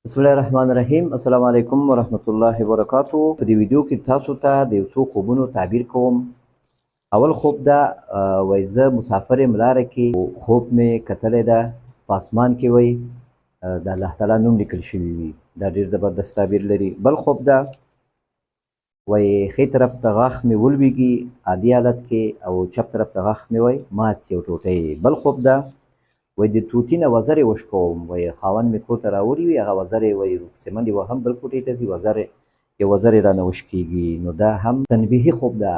بسم الله الرحمن الرحیم. السلام علیکم ورحمت الله وبرکاتو. په دې ویډیو کې تاسو ته د یو څو خوبونو تعبیر کوم. اول خوب دا وای زه مسافر یم لاره کې خوب مې کتلی ده په اسمان کې وای د الله تعالی نوم لیکل شوي وي. دا ډېر زبردست تعبیر لري. بل خوب دا وای ښي طرف ته غاښ مې ولویږي عادي حالت کې او چپ طرف ته غاښ مې وای مات سي یو ټوټه یې. بل خوب دا وای د توتي نه وزرې وشکوم. وای خاوند مې کور ته راوړي وي هغه وزرې وای پسې منډې وهم بل کوټې ته ځي یو وزرې رانه وشکېږي. نو دا هم تنبیهي خوب ده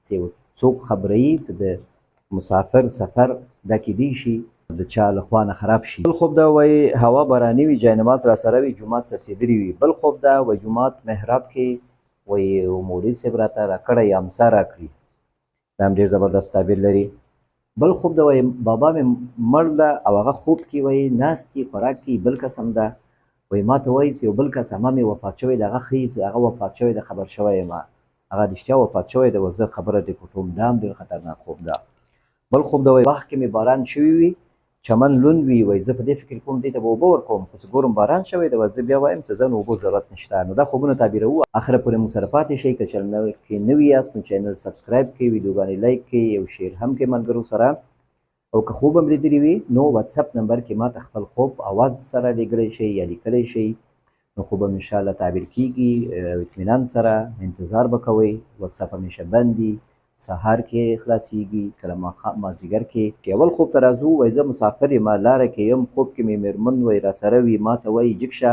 چې څوک خبروي چې د مسافر سفر دا کیدی شي د چا له خوا نه خراب شي. بل خوب دا وای هوا باراني وي جاینماز را سره وي جومات څڅېدلي وي. بل خوب دا وای جومات محراب کې وای مولوي صاحب راته راکړی امسا راکړي. دا هم ډېر زبردست تعبیر لري. بل خوب دا وای بابا مې مړ ده او هغه خوب کې وای ناست دي خوراک کوي بل کس هم ده وای ما ته وایي چې یو بل کس عمه مې وفات شوی ده هغه ښیي چې هغه وفات شوی ده خبر شوی یم هغه رښتیا وفات شوی ده زه خبره دې پټوم. دا هم ډېر خطرناک خوب ده. بل خوب دا وای باغ کې مې باران شوی وي چمن لوند وي وای زه په دې فکر کوم دې ته به اوبه ورکوم خو چې ګورم باران شوی ده زه بیا وایم چې زه نو اوبو ضرورت نشته. نو دا خوبونه تعبیروو. اخره پورې مو سره پاتې شئ. که چینل کې نوي یاست نو چینل سبسکرایب کړئ ویډیوګانې لایک کړئ یو شیر هم کړئ ملګرو سره. او که خوب هم لیدلی وي نو واتساپ نمبر کې ما ته خپل خوب اواز سره لیږلی شئ یا لیکلی شئ نو خوب هم انشاءالله تعبیر کیږي. اطمینان سره انتظار به کوئ. واتساپ همیشه بند دي سهار کې خلاصیږي کله مازدیګر کې. اول خوب ته راځو. وای زه مسافر یم لاره کې یم خوب کې مې مېرمن وای راسره وي ما ته وایي جګ شه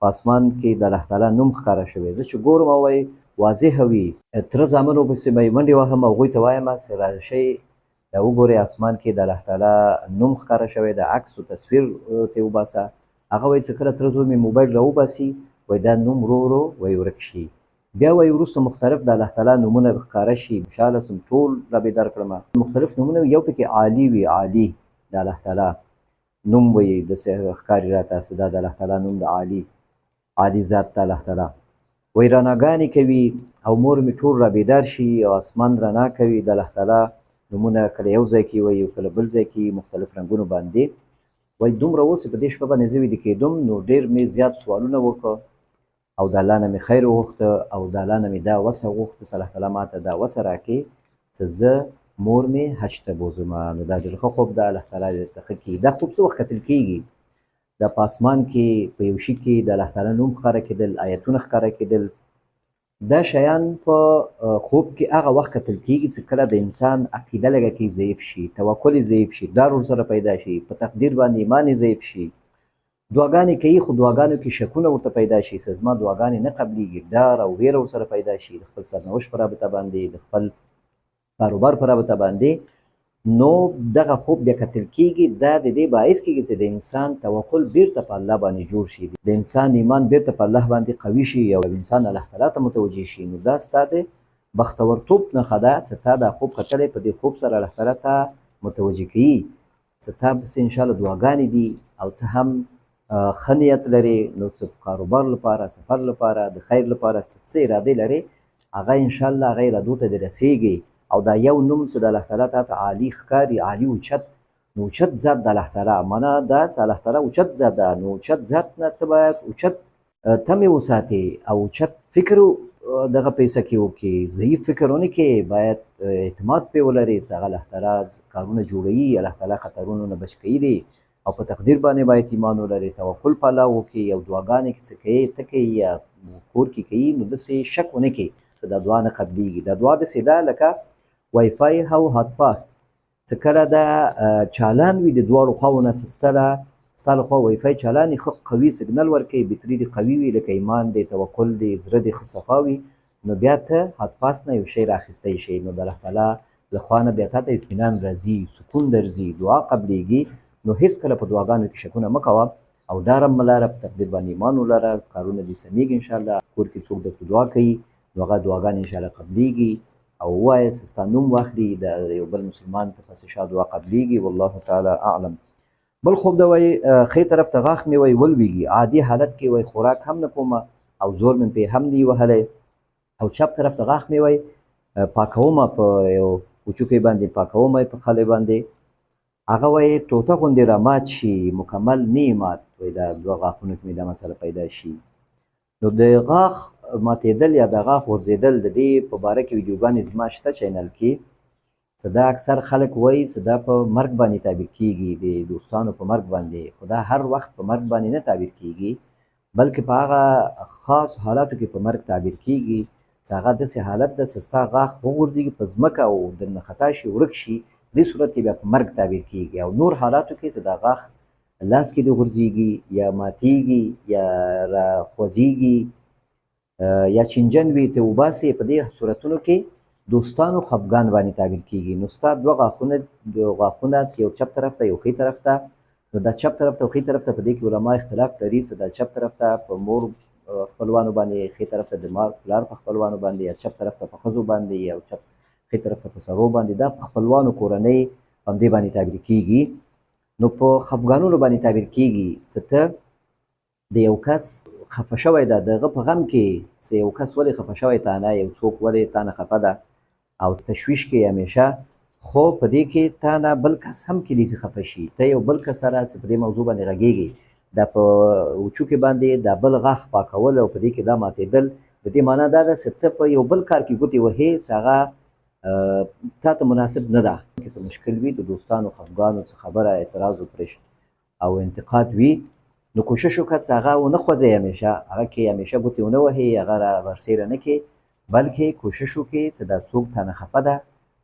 په اسمان کې د الله تعالی نوم ښکاره شوی. زه چې ګورم وای واضحه وي تره زامنو پسې به یې منډې وهم او هغوی ته وایم چې راشئ دا وګورئ اسمان کې د الله تعالی نوم ښکاره شوی د عکس و تصویر ترې وباسه. هغه وایي چې کله تره زوی مې موبایل راوباسي وایي دا نوم ورو ورو وایي ورک شي. بیا وایي وروسته مختلف د الله تعالی نومونه ښکاره شي. خوشحاله سم ټول را بیدار کړم. مختلف نومونه یو پکې عالي وي عالي د الله تعالی نوم وایي داسې ښکاري راته چې دا د الله تعالی نوم د عالي ذات د الله تعالی. وایي رڼاګانې کوي او مور مې ټول را بیدار شي او اسمان رڼا کوي د الله تعالی نومونه کله یو ځای کې وایي کله بل ځای کې مختلف رنګونو باندې. وایي دومره اوس په دې شپه باندې زه ویده کېدم نو ډېر مې زیات سوالونه وکړه او د الله نه مې خیر وغوښته او د الله نه مې دا وسه وغوښته چې الله تعالی ماته دا وسه راکړي چې زه مور مې حج ته بوځمه. نو دا ډېر ښه خوب ده. الله تعالی دې درته ښه کړي. دا خوب څه وخت کتل کېږي؟ دا په اسمان کې په یو شي کې د الله تعالی نوم ښکاره کېدل آیتونه ښکاره کېدل دا شیان په خوب کې هغه وخت کتل کېږي چې کله د انسان عقیده لږه کې ضعیف شي توکل یې ضعیف شي ډار ورسره پیدا شي په تقدیر باندې ایمان یې ضعیف شي دعاګانې کوي خو دعاګانو کې شکونه ورته پیدا شي چې زما دعاګانې نه قبلیږي ډار او ویره ورسره پیدا شي د خپل سرنوشت په رابطه باندې د خپل کاروبار په رابطه باندې. نو دغه خوب بیا کتل کېږي دا د دې باعث کېږي چې د انسان توکل بیرته په الله باندې جوړ شي د انسان ایمان بیرته په الله باندې قوي شي او انسان الله تعالی ته متوجه شي. نو دا ستا د بختورتوب نښه ده چې تا دا خوب کتلی په دې خوب سره الله تعالی ته متوجه کوي چې تا پسې انشاءالله دعاګانې دي او ته هم ښه نیت لرې نو څه کاروبار لپاره سفر لپاره د خیر لپاره څه ارادې لرې هغه انشاءالله هغه ارادو ته دې رسېږي. او دا یو نوم چې د الله تعالی تا ته عالي ښکاري عالي اوچت نو اوچت ذات د الله تعالی معنا دا چې الله تعالی اوچت ذات ده نو اوچت ذات نه ته باید اوچت تمې وساتې او اوچت فکر دغه پیسه کې وکړي ضعیف فکر ونه کې باید اعتماد پرې ولرې چې هغه الله تعالی کارونه جوړوي الله تعالی خطرونو نه بچ کوي دی او په تقدیر باندې باید ایمان ولرې توکل په الله وکړي او دعاګانې چې کوې ته کوې یا کور کې کوي نو داسې شک ونه کې چې دا دعا نه قبلیږي. دا دعا داسې ده لکه وای فای او هات پاست چې کله دا چالان وي د دواړو خواو نه ستا له خوا وای فای چالان ښه قوي سګنل ورکوي بطري دې قوي وي لکه ایمان دی توکل دی زړه دې ښه صفا وي نو بیا ته هات پاست نه یو شی رااخیستی شي نو د الله تعالی له خوا نه بیا تا ته اطمینان راځي سکون درځي دعا قبلیږي. نو هېڅکله په دعاګانو کې شکونه مه کوه او ډار هم مه لره په تقدیر باندې ایمان ولره کارونه دې سمیږي انشاءالله کور کې څوک درته دعا کوي نو هغه دعاګانې انشاءالله قبلیږي او ووایه چې ستا نوم واخلي د یو بل مسلمان ته پسې شا دعا قبلیږي والله تعالی اعلم. بل خوب دا وایي ښی طرف ته غاښ مې وایي ولویږي عادي حالت کې وایي خوراک هم نه کومه او زور مې پرې هم دی وهلی او چپ طرف ته غاښ مې وایي پاکومه په یو وچوکۍ باندې پاکومه په خلی باندې هغه وایي ټوټه غوندې رامات شي مکمل نه یې مات، وایي دا 2 غاښونو کې مې دا مسله پیدا شي. نو د غاښ ماتېدل یا د غاښ غورځېدل د دې په باره کې ویډیوګانې زما شته چینل کې، چې دا اکثر خلک وایي چې دا په مرګ باندې تعبیر کېږي، د دوستانو په مرګ باندې، خو دا هر وخت په مرګ باندې نه تعبیر کېږي، بلکې په هغه خاص حالاتو کې په مرګ تعبیر کېږي چې هغه داسې حالت ده چې ستا غاښ وغورځېږي په ځمکه او درنه خطا شي ورک شي، په دې صورت کې بیا په مرګ تعبیر کېږي. او نور حالاتو کې چې دا غاښ لاس کې دې غورځېږي یا ماتېږي یا راخوځېږي یا چینجن وي ته وباسې، په دې صورتونو کې دوستانو خفګان باندې تعبیر کېږي. نو ستا 2 غاښونه یو چپ طرف ته یو ښي طرف ته، نو دا چپ طرف ته او ښي طرف ته په دې کې علما اختلاف لري چې دا چپ طرف ته په مور خپلوانو باندې، ښي طرف ته د پلار په خپلوانو باندې، یا چپ طرف ته په ښځو باندې، یا چپ ښي طرف ته په سړو باندې، دا په خپلوانو کورنۍ په همدې باندې تعبیر کېږي. نو په خفګانونو باندې تعبیر کېږي چې ته د یو کس خفه شوی ده، د هغه په غم کې چې یو کس ولې خفه شوی تا نه، یو څوک ولې تا نه خفه ده او تشویش کې همیشه، خو په دې کې تا نه بل کس هم کېدای شي خفه شي، ته یو بل کس سره چې په دې موضوع باندې غږېږي، دا په وچوکې باندې دا بل غاښ پاکول او په دې کې دا ماتېدل، د دې معنا دا ده چې ته په یو بل کار کې ګوتې وهې چې هغه تا ته مناسب نه ده، کې څه مشکل وي، د دوستانو خفګانو څه خبره اعتراض او انتقاد وي، نو کوشش وکړه چې هغه ونه خوځوې، همیشه هغه کې همیشه ګوتې ونه وهې، هغه را برسېره نه کړې، بلکې کوشش وکړې چې دا څوک تا نه خفه ده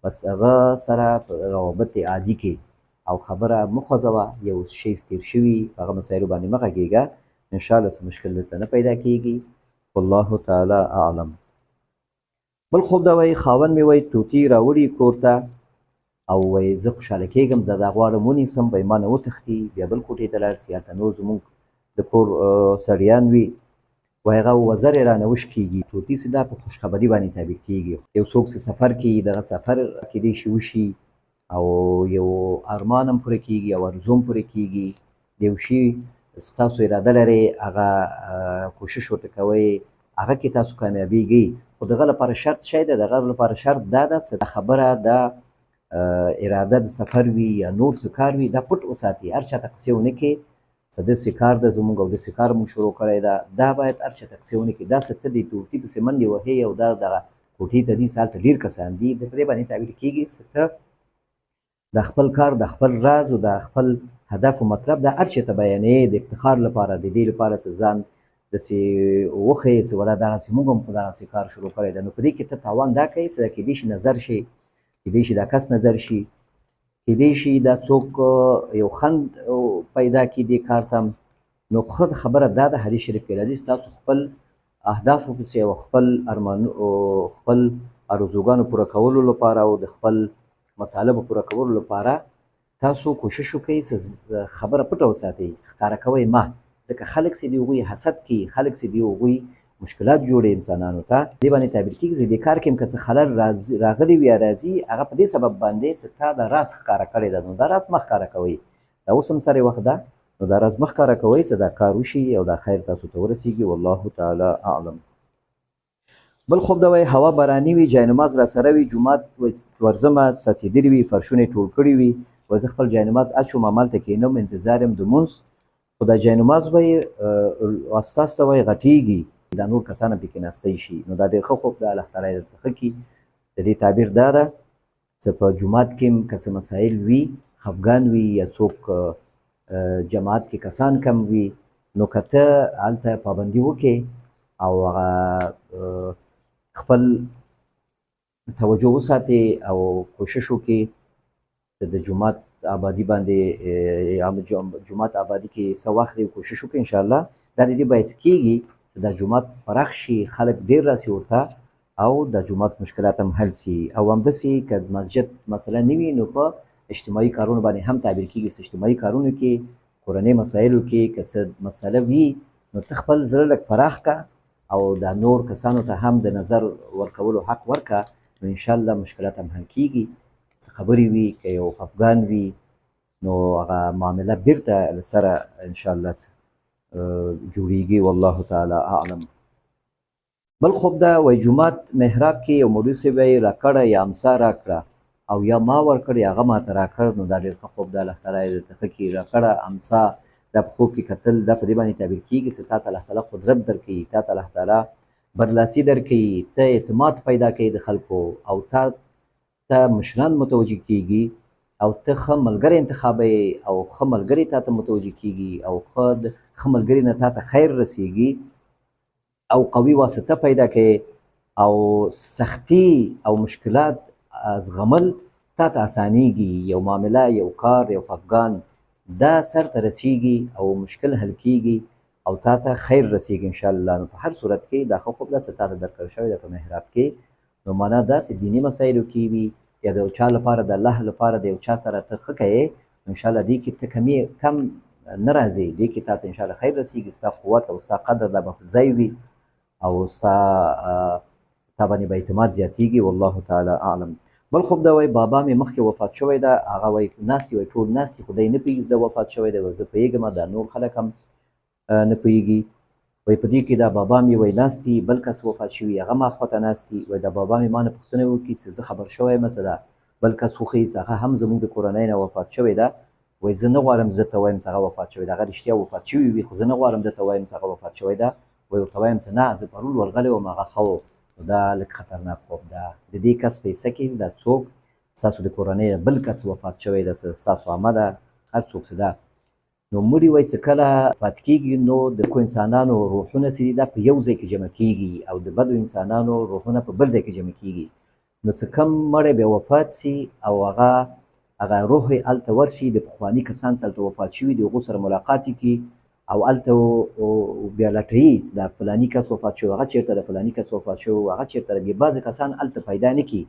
بس هغه سره روابط عادي کړې او خبره مه خوځوه، یو شی تېر شوي په هغه مسایلو باندې مه غږېږه، انشاءالله څه مشکل درته نه پیدا کېږي. والله تعالی اعلم. بل خوب دا وایي خاوند مې وایي طوطي راوړي کور ته او وایي زه خوشحاله کېږم، زه دا غواړم ونیسم، وایي ما نه وتښتي بیا بل کوټې ته لاړ شي، هلته نور زموږ د کور سړیان وي، وایي هغه وزر یې رانه وشکېږي. طوطي چې دا په خوشخبري باندې تعبیر کېږي، یو څوک چې سفر کوي دغه سفر کېدای شي وشي او یو ارمان هم پوره کېږي او ارزو هم پوره کېږي، د یو شي ستاسو اراده لرئ هغه کوشش ورته کوئ، هغه کې تاسو کامیابېږئ، خو دغه لپاره شرط شی ده، دغه لپاره شرط دا ده چې دا خبره دا اراده د سفر وي یا نور څه کار وي دا پټ وساتي، هر چاته قصې ونه کړي چې داسې کار ده زموږ او داسې کار مو شروع کړی ده، دا باید هر چاته قصې ونه کړي، دا څه ته د طوطي پسې منډې وهې او دا دغه کوټې ته ځي چې هلته ډېر کسان دي، په دې باندې تعبیر کېږي چې ته د خپل کار د خپل راز او د خپل هدف او مطلب دا هر چېرته بیانوې د افتخار لپاره، د دې لپاره چې ځان داسې وښیې چې ولا دغسې موږ هم خو دغسې کار شروع کړی ده، نو په دې کې ته تاوان دا کوې چې دا کېدای شي نظر شي، کېدای شي دا کس نظر شي، کېدای شي دا څوک یو خند پیدا کړي دې کار ته، نو ښه خبره دا ده حدیث شریف کې راځي چې تاسو خپل اهدافو پسې او خپل خپل ارزوګانو پوره کولو لپاره او د خپل مطالبو پوره کولو لپاره تاسو کوشش وکړئ چې خبره پټه وساتئ، ښکاره کوئ مه، ځکه خلک چې د هغوی حسد کوي، خلک چې د هغوی مشکلات جوړوي انسانانو ته، دې باندې تعبیر کېږي چې دې کار کې هم که څه خلل راغلی وي یا راځي هغه په دې سبب باندې چې تا دا راز ښکاره کړی ده، نو دا راز مه ښکاره کوئ، دا اوس هم سره وخت ده، نو دا راز مه ښکاره کوئ چې دا کار وشي او دا خیر تاسو ته ورسېږي، والله تعالی اعلم. بل خوب دا وایي هوا باراني وي، جاینماز را سره وي، جومات ورځمه څڅېدلي وي، فرشونه یې ټول کړي وي، وایي زه خپل جاینماز اچوم همالته کښېنم انتظار یم د لمونځ، خو دا جاینماز وایي ستاسو ته وایي غټېږي، دا نور کسان هم پکې ناستی شي، نو دا ډېر ښه خوب ده، الله تعالی درته ښه کړي. د دې تعبیر دا ده چې په جومات کې هم که څه مسایل وي، خفګان وي یا څوک جماعت کې کسان کم وي، نو که ته هلته پابندي وکړې او هغه خپل توجه وساتې او کوشش وکړې چې د جومات آبادي باندې جومات آبادي کې څه واخلې کوشش وکړې، انشاءالله دا د دې باعث کېږي چې دا جومات پراخ شي، خلک ډېر راسي ورته او د جومات مشکلات هم حل سي، او همداسې که مسجد مثلا نه وي نو په اجتماعي کارونو باندې هم تعبیر کېږي چې اجتماعي کارونو کې کورنۍ مسایلو کې که څه مسله وي نو ته خپل زړه لږ پراخ کړه او دا نور کسانو ته هم د نظر ورکولو حق ورکړه، نو انشاءالله مشکلات هم حل کېږي، څه خبرې وي که یو خفګان وي نو هغه معامله بیرته له سره انشاءالله جوړیږي، والله تعالی اعلم. بل خوب ده وایي جومات محراب کې یو مولوي صاحب یې راکړه یا امسا راکړه او یا ما ورکړی هغه ماته راکړ، نو دا ډېر ښه خوب ده. الله تعالی یې درته ښه کړي. راکړه امسا دا په خوب کې کتل دا په دې باندې تعبیر کېږي چې تا ته الله تعالی قدرت درکوي، تا ته الله تعالی برلاسي درکوي، ته اعتماد پیدا کوي د خلکو، او ته مشران متوجه کېږي، او ته ښه ملګری انتخابوي، او ښه ملګری تا ته متوجه کېږي، او ښه ملګري نه تا ته خیر رسېږي، او قوي واسطه پیدا کوي، او سختي او مشکلات زغمل تا ته اسانېږي. یو معامله، یو کار، یو خفګان دا سر ته رسېږي او مشکل حل کېږي او تا ته خیر رسېږي انشاءالله. نو په هر صورت کې دا ښه خوب ده چې تا ته درکړل شوی ده په محراب کې. نو معنا داسې دیني مسایلو کې وي یا د یو چا لپاره د الله لپاره د یو چا سره ته ښه کوې، نو انشاءالله دې کې ته کم نه راځې، دې کې تا ته انشاءالله خیر رسېږي، ستا قوت او ستا قدر دا به په ځای وي او تا باندې به اعتماد زیاتېږي. والله تعالی اعلم. بل خوب دا وایي بابا مې مخکې وفات شوی ده، هغه وایي ناست وایي ټول ناست خو دی نه پوهېږي چې وفات شوی دی، زه پوهېږم دا نور خلک هم نه پوهېږي. وایي په دې کې دا بابا مې وایي ناست دي، بل کس وفات شوي هغه ما خواته ناست دي، وایي دا بابا مې ما نه پوښتنه وکړي چې زه خبر شوی یم چې دا بل کس وښیي چې هغه هم زموږ د کورنۍ نه وفات شوی ده. وایي زه نه غواړم زه ته وایم چې هغه وفات شوی ده، هغه رښتیا وفات شوي وي خو زه نه غواړم درته وایم چې هغه وفات شوی ده. وایي ورته وایم چې نه زه پرون ورغلی وم هغه ښه و. نو دا لږ خطرناک خوب ده. د دې کس په حصه کې دا څوک ستاسو د کورنۍ بل کس وفات شوی ده، ستاسو عمه ده، هر څوک چې ده. نو مړي وایي چې کله وفات کېږي نو د نیکو انسانانو روحونه چې دي دا په یو ځای کې جمع کېږي او د بدو انسانانو روحونه په بل ځای کې جمع کېږي. نو چې کوم مړی بیا وفات شي او هغه روح یې هلته ورشي، د پخواني کسان چې هلته وفات شوي دي هغو سره ملاقات وکړي او هلته بیا لټوي چې دا فلاني کس وفات شوی، هغه چېرته ده، فلاني کس وفات شوی هغه چېرته ده. بیا بعضې کسان هلته پیدا نه کړي،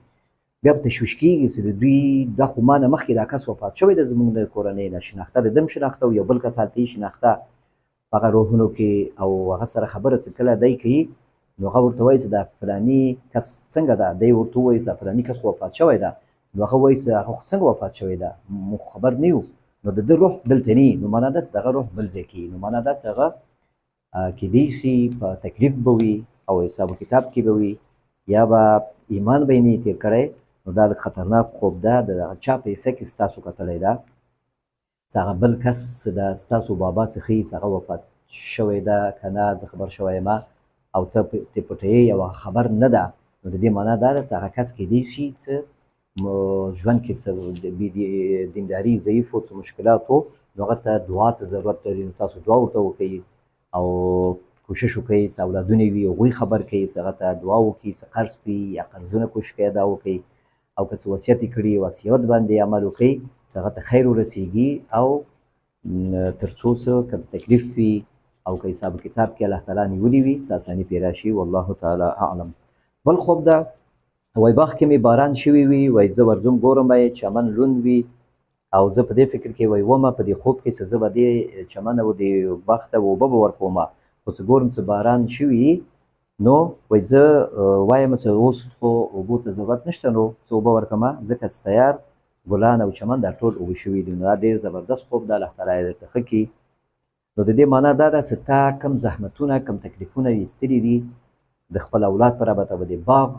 بیا په تشویش کېږي چې د دوی دا خو ما نه مخکې دا کس وفات شوی ده زموږ د کورنۍ نه، شناخته د ده هم شناخته او یو بل کس هلته یې شناخته په هغه روحونو کې، او هغه سره خبره چې کله دی کوي نو هغه ورته وایي چې دا فلاني کس څنګه ده، دی ورته ووایي چې دا فلاني کس خو وفات شوی ده. نو هغه وایي چې هغه خو څنګه وفات شوی ده موږ خبر نه یو، نو د ده روح دلته نه وي. نو معنا ده چې دغه روح بل ځای کې، نو معنا ده چې هغه کېدی شي په تکلیف به وي او حساب و کتاب کې به وي یا به ایمان به یې نه تېر کړی. نو دا لږ خطرناک خوب ده. د هغه چا په حصه کې ستاسو کتلی ده چې هغه بل کس د ستاسو بابا چې ښیي چې هغه وفات شوی ده که نه زه خبر شوی یم او ته ترې پټوې او هغه خبر نه ده، نو د دې معنا دا ده چې هغه کس کېدی شي چې ژوند کې څه دینداري ضعیف و، څه مشکلات و، نو هغه ته دعا څه ضرورت لري، نو تاسو دعا ورته وکوئ او کوشش وکړئ چې اولادونه یې وي هغوی خبر کړئ چې هغه ته دعا وکړي چې قرض پرې یا قرضونه کوشش کوي ادا وکړئ، او که څه وصیت یې کړي وصیت باندې عمل وکړئ چې هغه ته خیر ورسېږي، او تر څو څه که تکلیف وي او که حساب کتاب کې الله تعالی نیولي وي څه اساني پرې راشي. والله تعالی اعلم. بل خوب ده وایي باغ کې مې باران شوی وي، وایي زه ورځم ګورم به چمن لوند وي او زه په دې فکر کې وایي ومه په دې خوب کې چې زه به دې چمن او دې باغ ته اوبه به ورکومه، خو چې ګورم چې باران شوي نو وایي زه وایم چې اوس خو اوبو ته ضرورت نشته، نو څه اوبه ورکړمه ځکه چې تیار ګلان او چمن دا ټول اوبه شوي دي. نو دا ډېر زبردست خوب ده، الله تعالی یې درته ښه کړي. نو د دې معنا دا ده چې تا کم زحمتونه کم تکلیفونه ایستلي دي د خپل اولاد په رابطه به د باغ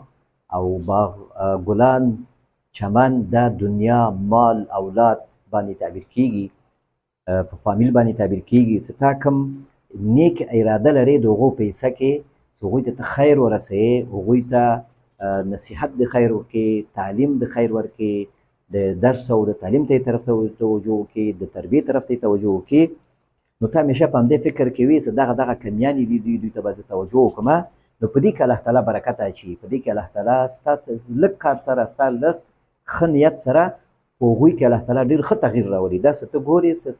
او باغ ګلان چمن دا دنیا مال اولاد باندې تعبیر کېږي، په فامیل باندې تعبیر کېږي چې تا کم نیک اراده لرې د هغو په حصه کې چې هغوی ته خیر ورسوې، هغوی ته نصیحت د خیر ورکړې، تعلیم د خیر ورکړې، د درس او د تعلیم ته طرف ته توجه وکړې، د تربیې طرف ته توجه وکړې. نو ته همیشه په همدې فکر کې وي چې دغه کمیانې دي دوی ته به زه توجه وکړم، نو په دې کې الله تعالی برکت اچوي، په دې کې الله تعالی ستا لږ کار سره ستا لږ ښه نیت سره په هغوی کې الله تعالی ډېر ښه تغییر راولي. داسې ته ګورې چې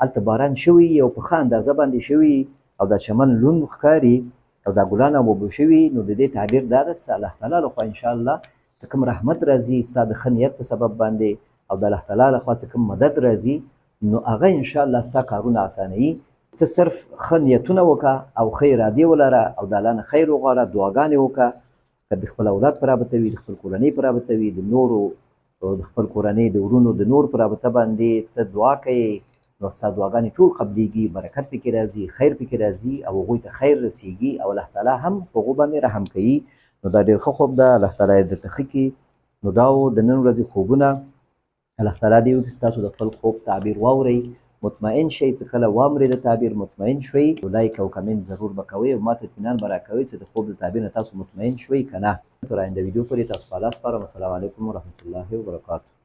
هلته باران شوي او په ښه اندازه باندې شوي او دا چمن لوند ښکاري او دا ګلان هم اوبه شوي، نو د دې تعبیر دا ده چې الله تعالی لخوا انشاءالله چې کوم رحمت راځي ستا د ښه نیت په سبب باندې او د الله تعالی لخوا چې کوم مدد راځي نو هغه انشاءالله ستا کارونه اسانوي. ته صرف ښه نیتونه وکړه او ښه ارادې ولره او د الله نه خیر وغواړه، دعاګانې وکړه، که د خپل اولاد په رابطه وي، د خپل کورنۍ په رابطه وي، د نورو د خپل کورنۍ د ورونو د نور په رابطه باندې ته دعا کوې، نو ستا دعاګانې ټول قبلیږي، برکت پکې راځي، خیر پکې راځي او هغوی ته خیر رسېږي او الله تعالی هم په هغو باندې رحم کوي. نو دا ډېر ښه خوب ده، الله تعالی یې درته ښه کړي نو دا و د نن ورځې خوبونه. الله تعالی دې وکړي ستاسو د خپل خوب تعبیر واورئ، مطمئن شئ چې کله واورئ د تعبیر مطمئن شوئ، لایک او کمنټ ضرور به کوئ او ماته اطمینان به راکوئ چې د خوب د تعبیر نه تاسو مطمئن شوئ که نه. تر آینده ویډیو پورې تاسو په الله سپارم. السلام علیکم ورحمة الله وبرکاته.